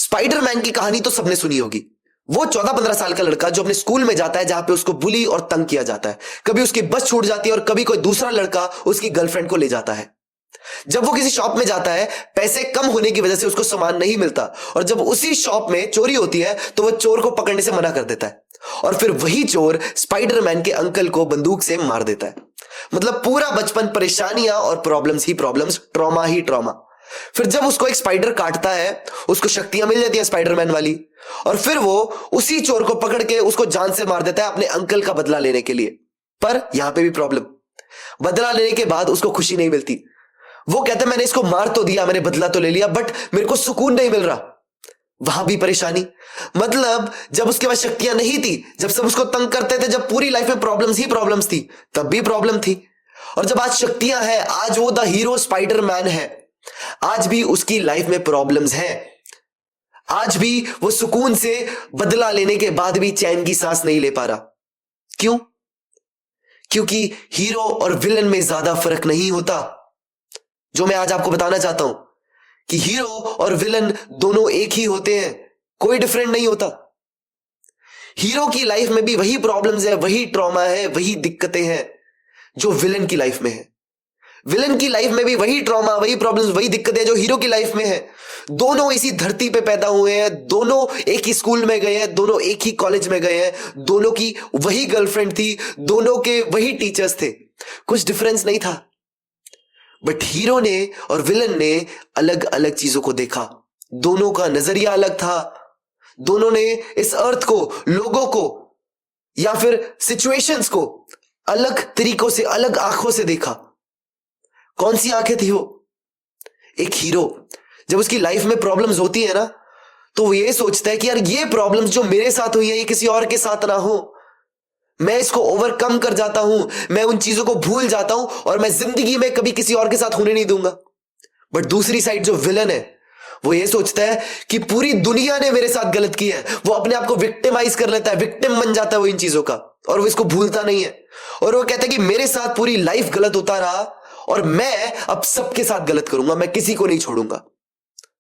Spiderman की कहानी तो सबने सुनी होगी। वो 14-15 साल का लड़का जो अपने स्कूल में जाता है जहां पे उसको बुली और तंग किया जाता है। कभी उसकी बस छूट जाती है और कभी कोई दूसरा लड़का उसकी गर्लफ्रेंड को ले जाता है। जब वो किसी शॉप में जाता है, पैसे कम होने की वजह से उसको सामान नहीं मिलता और जब उसी शॉप में चोरी होती है तो वो चोर को पकड़ने से मना कर देता है और फिर वही चोर स्पाइडरमैन के अंकल को बंदूक से मार देता है। मतलब पूरा बचपन परेशानियां और प्रॉब्लम्स ही प्रॉब्लम्स, ट्रॉमा ही ट्रॉमा। फिर जब उसको एक स्पाइडर काटता है, उसको शक्तियां मिल जाती हैं स्पाइडरमैन वाली, और फिर वो उसी चोर को पकड़ के उसको जान से मार देता है अपने अंकल का बदला लेने के लिए। पर यहां पे भी प्रॉब्लम, बदला लेने के बाद उसको खुशी नहीं मिलती। वो कहता है मैंने इसको मार तो दिया, मैंने बदला तो ले लिया, बट मेरे को सुकून नहीं मिल रहा। वहां भी परेशानी। मतलब जब उसके पास शक्तियां नहीं थी, जब सब उसको तंग करते थे, जब पूरी लाइफ में प्रॉब्लम्स ही प्रॉब्लम्स थी, तब भी प्रॉब्लम थी। और जब आज शक्तियां हैं, आज वो द हीरो स्पाइडरमैन है, आज भी उसकी लाइफ में प्रॉब्लम्स हैं। आज भी वो सुकून से बदला लेने के बाद भी चैन की सांस नहीं ले पा रहा। क्यों? क्योंकि हीरो और विलन में ज्यादा फर्क नहीं होता। जो मैं आज आपको बताना चाहता हूं कि हीरो और विलन दोनों एक ही होते हैं, कोई डिफरेंट नहीं होता। हीरो की लाइफ में भी वही प्रॉब्लम्स है, वही ट्रॉमा है, वही दिक्कतें हैं जो विलन की लाइफ में है। विलन की लाइफ में भी वही ट्रॉमा, वही प्रॉब्लम्स, वही दिक्कतें जो हीरो की लाइफ में है। दोनों इसी धरती पे पैदा हुए हैं, दोनों एक ही स्कूल में गए हैं, दोनों एक ही कॉलेज में गए हैं, दोनों की वही गर्लफ्रेंड थी, दोनों के वही टीचर्स थे, कुछ डिफरेंस नहीं था। बट हीरो ने और विलन ने अलग अलग चीजों को देखा, दोनों का नजरिया अलग था। दोनों ने इस अर्थ को, लोगों को या फिर सिचुएशंस को अलग तरीकों से, अलग आंखों से देखा। कौन सी आंखें थी वो? एक हीरो जब उसकी लाइफ में प्रॉब्लम्स होती है ना, तो वो ये सोचता है कि यार ये प्रॉब्लम्स जो मेरे साथ हुई है ये किसी और के साथ ना हो, मैं इसको ओवरकम कर जाता हूं, मैं उन चीजों को भूल जाता हूं और मैं जिंदगी में कभी किसी और के साथ होने नहीं दूंगा। बट दूसरी साइड जो विलन है वो ये सोचता है कि पूरी दुनिया ने मेरे साथ गलत किया है। वो अपने आप को विक्टिमाइज कर लेता है, विक्टिम बन जाता है वो इन चीजों का, और वो इसको भूलता नहीं है। और वो कहता है कि मेरे साथ पूरी लाइफ गलत होता रहा और मैं अब सबके साथ गलत करूंगा, मैं किसी को नहीं छोड़ूंगा।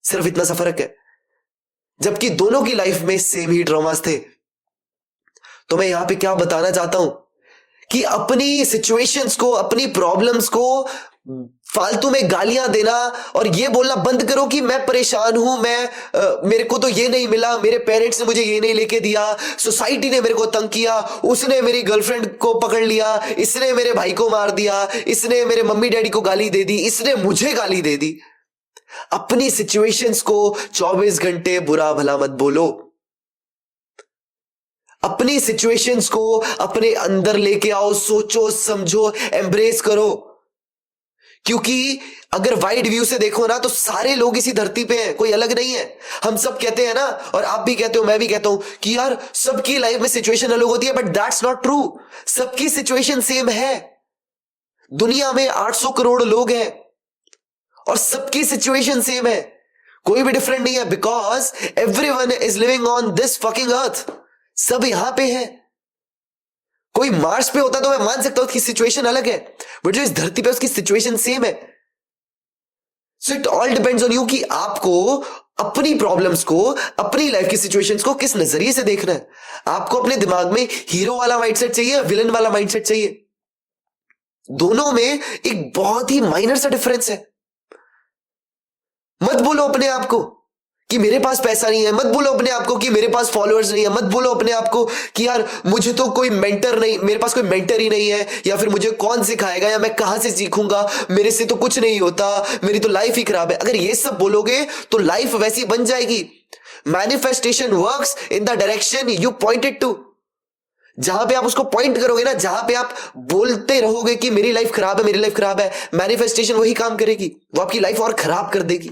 सिर्फ इतना सा फर्क है, जबकि दोनों की लाइफ में सेम ही ट्रॉमास थे। तो मैं यहां पे क्या बताना चाहता हूं कि अपनी सिचुएशंस को, अपनी प्रॉब्लम्स को फालतू में गालियां देना और ये बोलना बंद करो कि मैं परेशान हूं, मेरे को तो ये नहीं मिला, मेरे पेरेंट्स ने मुझे ये नहीं लेके दिया, सोसाइटी ने मेरे को तंग किया, उसने मेरी गर्लफ्रेंड को पकड़ लिया, इसने मेरे भाई को मार दिया, इसने मेरे मम्मी डैडी को गाली दे दी, इसने मुझे गाली दे दी। अपनी सिचुएशंस को 24 घंटे बुरा भला मत बोलो। अपनी सिचुएशंस को अपने अंदर लेके आओ, सोचो, समझो, एम्ब्रेस करो। क्योंकि अगर वाइड व्यू से देखो ना तो सारे लोग इसी धरती पे हैं, कोई अलग नहीं है। हम सब कहते हैं ना, और आप भी कहते हो, मैं भी कहता हूं कि यार सबकी लाइफ में सिचुएशन अलग होती है, बट दैट्स नॉट ट्रू। सबकी सिचुएशन सेम है। दुनिया में 800 करोड़ लोग हैं और सबकी सिचुएशन सेम है, कोई भी डिफरेंट नहीं है, because everyone is living on this fucking earth. सब यहां पे है। कोई मार्स पे होता तो मैं मान सकता हूं उसकी सिचुएशन अलग है, बट जो इस धरती पे उसकी सिचुएशन सेम है। So it all depends on you कि आपको अपनी प्रॉब्लम्स को, अपनी लाइफ की सिचुएशंस को किस नजरिए से देखना है। आपको अपने दिमाग में हीरो वाला माइंडसेट चाहिए, विलन वाला माइंडसेट चाहिए? दोनों में एक बहुत ही माइनर सा डिफरेंस है। मत बोलो अपने आप को कि मेरे पास पैसा नहीं है, मत बोलो अपने आप को कि मेरे पास फॉलोअर्स नहीं है, मत बोलो अपने आप को कि यार मुझे तो कोई मेंटर नहीं, मेरे पास कोई मेंटर ही नहीं है, या फिर मुझे कौन सिखाएगा, या मैं कहां से सीखूंगा, मेरे से तो कुछ नहीं होता, मेरी तो लाइफ ही खराब है। अगर ये सब बोलोगे तो लाइफ वैसी बन जाएगी। Manifestation works in the direction you pointed to. जहां पे आप उसको पॉइंट करोगे ना, जहां पे आप बोलते रहोगे कि मेरी लाइफ खराब है, मेरी लाइफ खराब है, मैनिफेस्टेशन वही काम करेगी, वो आपकी लाइफ और खराब कर देगी।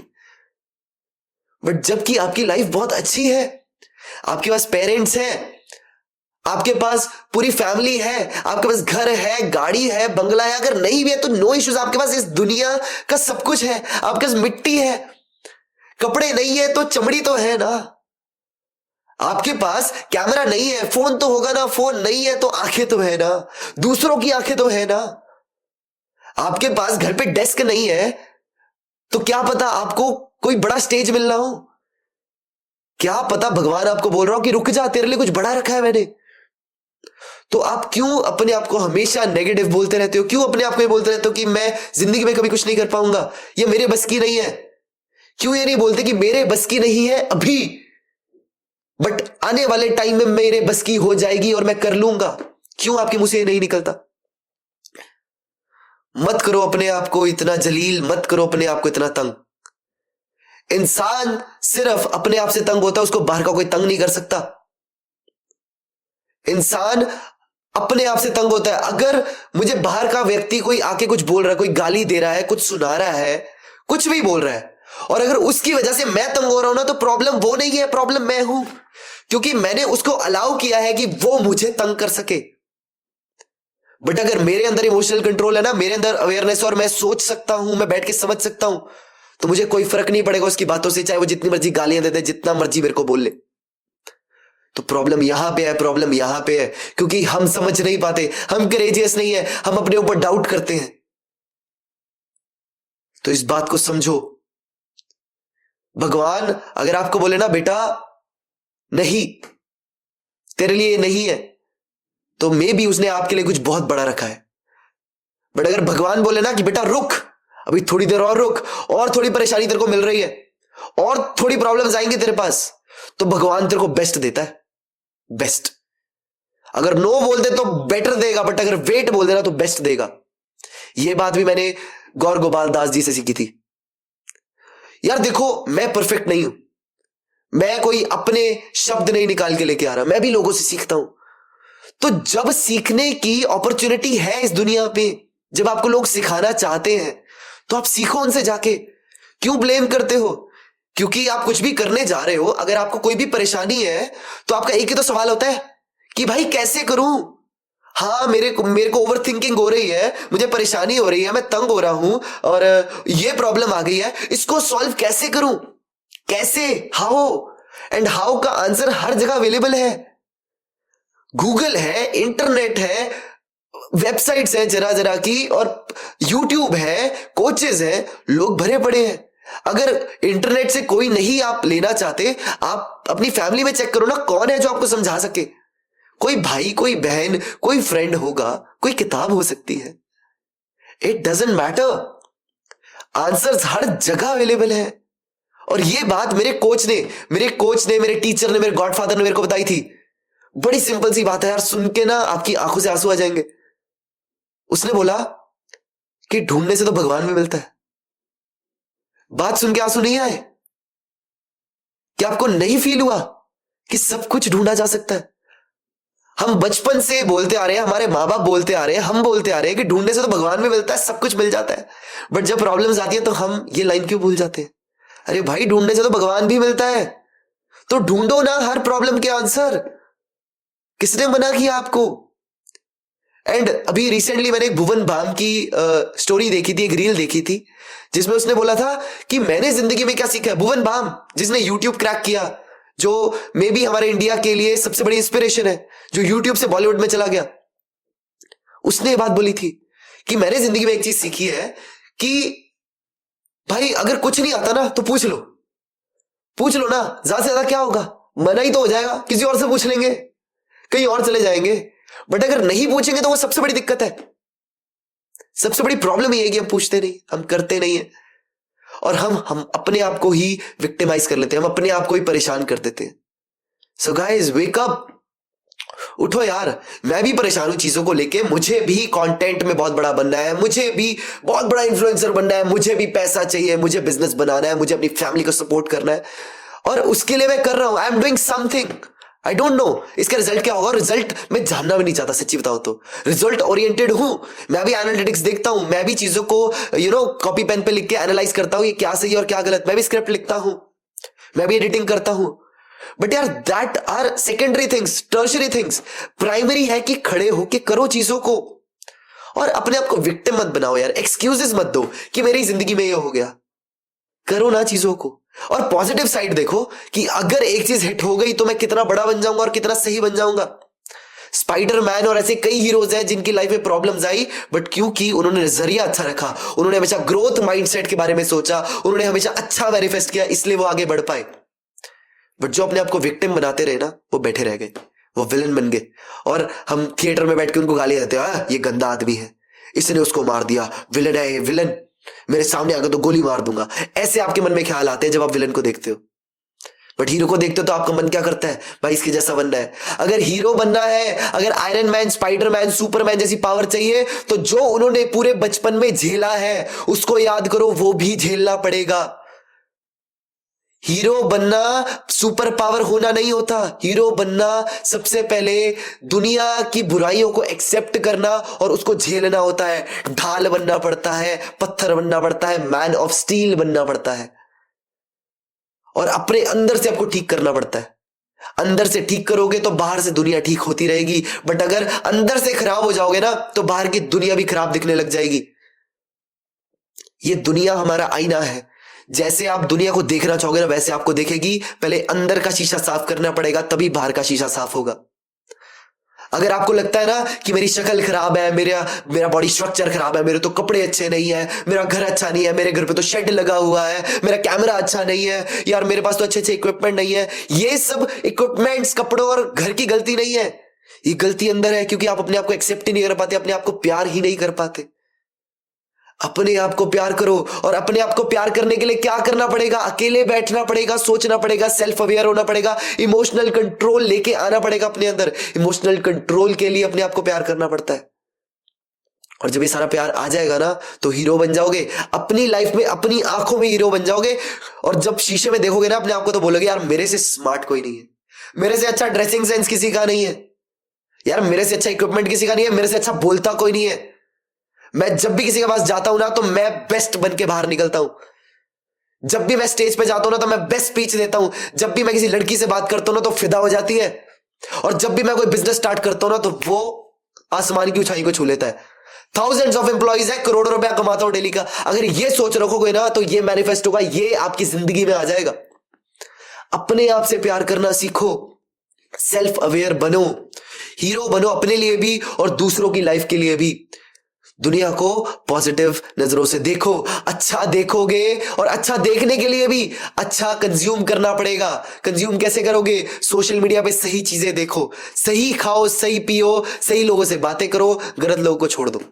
बट जबकि आपकी लाइफ बहुत अच्छी है, आपके पास पेरेंट्स हैं, आपके पास पूरी फैमिली है, आपके पास घर है, गाड़ी है, बंगला है, अगर नहीं भी है तो नो इश्यूज, आपके पास इस दुनिया का सब कुछ है, आपके पास मिट्टी है, कपड़े नहीं है तो चमड़ी तो है ना, आपके पास कैमरा नहीं है, फोन तो होगा ना, फोन नहीं है तो आंखें तो है ना, दूसरों की आंखें तो है ना, आपके पास घर पे डेस्क नहीं है तो क्या पता आपको कोई बड़ा स्टेज मिलना हो, क्या पता भगवान आपको बोल रहा हो कि रुक जा, तेरे लिए कुछ बड़ा रखा है मैंने। तो आप क्यों अपने आप को हमेशा नेगेटिव बोलते रहते हो? क्यों अपने आप को ये बोलते रहते हो कि मैं जिंदगी में कभी कुछ नहीं कर पाऊंगा, ये मेरे बस की नहीं है? क्यों ये नहीं बोलते कि मेरे बस की नहीं है अभी, बट आने वाले टाइम में मेरे बस की हो जाएगी और मैं कर लूंगा? क्यों आपके मुंह से ये नहीं निकलता? मत करो अपने आप को इतना जलील, मत करो अपने आप को इतना तंग। इंसान सिर्फ अपने आप से तंग होता है, उसको बाहर का कोई तंग नहीं कर सकता। इंसान अपने आप से तंग होता है। अगर मुझे बाहर का व्यक्ति कोई आके कुछ बोल रहा है, कोई गाली दे रहा है, कुछ सुना रहा है, कुछ भी बोल रहा है, और अगर उसकी वजह से मैं तंग हो रहा हूं ना, तो प्रॉब्लम वो नहीं है, प्रॉब्लम मैं हूं, क्योंकि मैंने उसको अलाउ किया है कि वो मुझे तंग कर सके। बट अगर मेरे अंदर इमोशनल कंट्रोल है ना, मेरे अंदर अवेयरनेस, और मैं सोच सकता हूं, मैं बैठ के समझ सकता हूं, तो मुझे कोई फर्क नहीं पड़ेगा उसकी बातों से, चाहे वो जितनी मर्जी गालियां दे दे, जितना मर्जी मेरे को बोल ले। तो प्रॉब्लम यहां पे है, प्रॉब्लम यहां पे है, क्योंकि हम समझ नहीं पाते, हम करेजियस नहीं है, हम अपने ऊपर डाउट करते हैं। तो इस बात को समझो। भगवान अगर आपको बोले ना बेटा नहीं, तेरे लिए नहीं है, तो मे भी उसने आपके लिए कुछ बहुत बड़ा रखा है। बट अगर भगवान बोले ना कि बेटा रुक, अभी थोड़ी देर और रुक, और थोड़ी परेशानी तेरे को मिल रही है, और थोड़ी प्रॉब्लम्स आएंगे तेरे पास, तो भगवान तेरे को बेस्ट देता है, बेस्ट। अगर नो बोल दे तो बेटर देगा, बट अगर वेट बोल देना तो बेस्ट देगा। यह बात भी मैंने गौर गोपाल दास जी से सीखी थी। यार देखो, मैं परफेक्ट नहीं हूं, मैं कोई अपने शब्द नहीं निकाल के लेके आ रहा, मैं भी लोगों से सीखता हूं। तो जब सीखने की अपॉर्चुनिटी है इस दुनिया पे, जब आपको लोग सिखाना चाहते हैं, तो आप सीखो उनसे जाके। क्यों ब्लेम करते हो? क्योंकि आप कुछ भी करने जा रहे हो, अगर आपको कोई भी परेशानी है, तो आपका एक ही तो सवाल होता है कि भाई कैसे करूं? हाँ, मेरे को ओवर थिंकिंग हो रही है, मुझे परेशानी हो रही है, मैं तंग हो रहा हूं, और ये प्रॉब्लम आ गई है, इसको सॉल्व कैसे करूं? कैसे? हाउ? एंड हाउ का आंसर हर जगह अवेलेबल है। गूगल है, इंटरनेट है, वेबसाइट्स हैं जरा जरा की, और यूट्यूब है, कोचेस हैं, लोग भरे पड़े हैं। अगर इंटरनेट से कोई नहीं आप लेना चाहते, आप अपनी फैमिली में चेक करो ना, कौन है जो आपको समझा सके? कोई भाई, कोई बहन, कोई फ्रेंड होगा, कोई किताब हो सकती है। इट डजंट मैटर, आंसर्स हर जगह अवेलेबल है। और ये बात मेरे कोच ने, मेरे टीचर ने, मेरे गॉडफादर ने मेरे को बताई थी। बड़ी सिंपल सी बात है यार, सुन के ना आपकी आंखों से आंसू आ जाएंगे। उसने बोला कि ढूंढने से तो भगवान भी मिलता है। बात सुन के आंसू नहीं आए? क्या आपको नहीं फील हुआ कि सब कुछ ढूंढा जा सकता है? हम बचपन से बोलते आ रहे हैं, हमारे माँ बाप बोलते आ रहे हैं, हम बोलते आ रहे हैं कि ढूंढने से तो भगवान भी मिलता है, सब कुछ मिल जाता है। बट जब प्रॉब्लम्स आती है तो हम ये लाइन क्यों भूल जाते हैं? अरे भाई, ढूंढने से तो भगवान भी मिलता है, तो ढूंढो ना हर प्रॉब्लम के आंसर। किसने मना किया आपको? एंड अभी रिसेंटली मैंने एक भुवन बाम की स्टोरी देखी थी, एक रील देखी थी, जिसमें उसने बोला था कि मैंने जिंदगी में क्या सीखा है। भुवन बाम, जिसने यूट्यूब क्रैक किया, जो मे बी हमारे इंडिया के लिए सबसे बड़ी इंस्पिरेशन है, जो यूट्यूब से बॉलीवुड में चला गया, उसने ये बात बोली थी कि मैंने जिंदगी में एक चीज सीखी है कि भाई अगर कुछ नहीं आता ना तो पूछ लो ना, ज्यादा से ज्यादा क्या होगा, मना ही तो हो जाएगा, किसी और से पूछ लेंगे, कहीं और चले जाएंगे। बट अगर नहीं पूछेंगे तो वो सबसे बड़ी दिक्कत है, सबसे बड़ी प्रॉब्लम ये है कि हम पूछते नहीं, हम करते नहीं है, और हम अपने आप को ही विक्टिमाइज कर लेते हैं, हम अपने आप को ही परेशान कर देते हैं। सो गाइस, वेक अप, उठो यार। मैं भी परेशान हूं चीजों को लेके, मुझे भी कंटेंट में बहुत बड़ा बनना है, मुझे भी बहुत बड़ा इन्फ्लुएंसर बनना है, मुझे भी पैसा चाहिए, मुझे बिजनेस बनाना है, मुझे अपनी फैमिली को सपोर्ट करना है, और उसके लिए मैं कर रहा हूं। I am doing something, I don't know इसका रिजल्ट क्या होगा, रिजल्ट मैं जानना भी नहीं चाहता, सच्ची बताऊं तो। रिजल्ट ओरिएंटेड हूं, मैं भी एनालिटिक्स देखता हूं, मैं भी चीजों को कॉपी पेन पे लिख के एनालाइज करता हूं, ये क्या सही और क्या गलत। मैं भी स्क्रिप्ट लिखता हूं, मैं भी एडिटिंग करता हूं। बट यार, that are secondary things, tertiary things. Primary है कि खड़े होके करो चीजों को, और अपने आप को विक्टिम मत बनाओ यार, एक्सक्यूजेस मत दो कि मेरी जिंदगी में ये हो गया। करो ना चीजों को, और पॉजिटिव साइड देखो कि अगर एक चीज हिट हो गई तो मैं कितना बड़ा बन जाऊंगा और कितना सही बन जाऊंगा। स्पाइडरमैन और ऐसे कई हीरोज हैं जिनकी लाइफ में प्रॉब्लम्स आई, बट क्योंकि उन्होंने नजरिया अच्छा रखा, उन्होंने हमेशा ग्रोथ माइंडसेट के बारे में सोचा, उन्होंने हमेशा अच्छा मैनिफेस्ट किया, इसलिए वो आगे बढ़ पाए। बट जो अपने आप को विक्टिम बनाते रहे ना, वो बैठे रह गए, वो विलन बन गए। और हम थिएटर में बैठ के उनको गाली देते हैं, ये गंदा आदमी है, इसने उसको मार दिया, विलन है ये, विलन, मेरे सामने आकर तो गोली मार दूंगा। ऐसे आपके मन में ख्याल आते हैं जब आप विलन को देखते हो। बट हीरो को देखते हो तो आपका मन क्या करता है? भाई इसके जैसा बनना है। अगर हीरो बनना है, अगर आयरन मैन, स्पाइडरमैन, सुपरमैन जैसी पावर चाहिए, तो जो उन्होंने पूरे बचपन में झेला है उसको याद करो, वो भी झेलना पड़ेगा। हीरो बनना सुपर पावर होना नहीं होता। हीरो बनना सबसे पहले दुनिया की बुराइयों को एक्सेप्ट करना और उसको झेलना होता है। ढाल बनना पड़ता है, पत्थर बनना पड़ता है, मैन ऑफ स्टील बनना पड़ता है, और अपने अंदर से आपको ठीक करना पड़ता है। अंदर से ठीक करोगे तो बाहर से दुनिया ठीक होती रहेगी, बट अगर अंदर से खराब हो जाओगे ना, तो बाहर की दुनिया भी खराब दिखने लग जाएगी। ये दुनिया हमारा आईना है। जैसे आप दुनिया को देखना चाहोगे ना, वैसे आपको देखेगी। पहले अंदर का शीशा साफ करना पड़ेगा, तभी बाहर का शीशा साफ होगा। अगर आपको लगता है ना कि मेरी शक्ल खराब है, मेरा बॉडी स्ट्रक्चर खराब है, मेरे तो कपड़े अच्छे नहीं है, मेरा घर अच्छा नहीं है, मेरे घर पे तो शेड लगा हुआ है, मेरा कैमरा अच्छा नहीं है, यार मेरे पास तो अच्छे अच्छे इक्विपमेंट नहीं है, ये सब इक्विपमेंट्स, कपड़ों और घर की गलती नहीं है। ये गलती अंदर है, क्योंकि आप अपने आप को एक्सेप्ट ही नहीं कर पाते, अपने आप को प्यार ही नहीं कर पाते। अपने आप को प्यार करो, और अपने आप को प्यार करने के लिए क्या करना पड़ेगा? अकेले बैठना पड़ेगा, सोचना पड़ेगा, सेल्फ अवेयर होना पड़ेगा, इमोशनल कंट्रोल लेके आना पड़ेगा अपने अंदर। इमोशनल कंट्रोल के लिए अपने आप को प्यार करना पड़ता है। और जब ये सारा प्यार आ जाएगा ना, तो हीरो बन जाओगे अपनी लाइफ में, अपनी आंखों में हीरो बन जाओगे। और जब शीशे में देखोगे ना अपने आप को, तो बोलोगे यार मेरे से स्मार्ट कोई नहीं है, मेरे से अच्छा ड्रेसिंग सेंस किसी का नहीं है, यार मेरे से अच्छा इक्विपमेंट किसी का नहीं है, मेरे से अच्छा बोलता कोई नहीं है। मैं जब भी किसी के पास जाता हूं ना, तो मैं बेस्ट बन के बाहर निकलता हूं। जब भी मैं स्टेज पे जाता हूं ना, तो मैं बेस्ट स्पीच देता हूं। जब भी मैं किसी लड़की से बात करता हूं ना, तो फिदा हो जाती है। और जब भी मैं कोई बिजनेस स्टार्ट करता हूं ना, तो वो आसमान की ऊंचाई को छू लेता है। थाउजेंड्स ऑफ एम्प्लॉइज है, करोड़ों रुपया कमाता हूं डेली का। अगर ये सोच रखोगे ना, तो ये मैनिफेस्ट होगा, ये आपकी जिंदगी में आ जाएगा। अपने आप से प्यार करना सीखो, सेल्फ अवेयर बनो, हीरो बनो अपने लिए भी और दूसरों की लाइफ के लिए भी। दुनिया को पॉजिटिव नजरों से देखो। अच्छा देखोगे, और अच्छा देखने के लिए भी अच्छा कंज्यूम करना पड़ेगा। कंज्यूम कैसे करोगे? सोशल मीडिया पे सही चीजें देखो, सही खाओ, सही पियो, सही लोगों से बातें करो, गलत लोगों को छोड़ दो।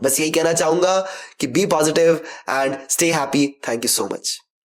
बस यही कहना चाहूंगा कि be positive and stay happy. Thank you so much.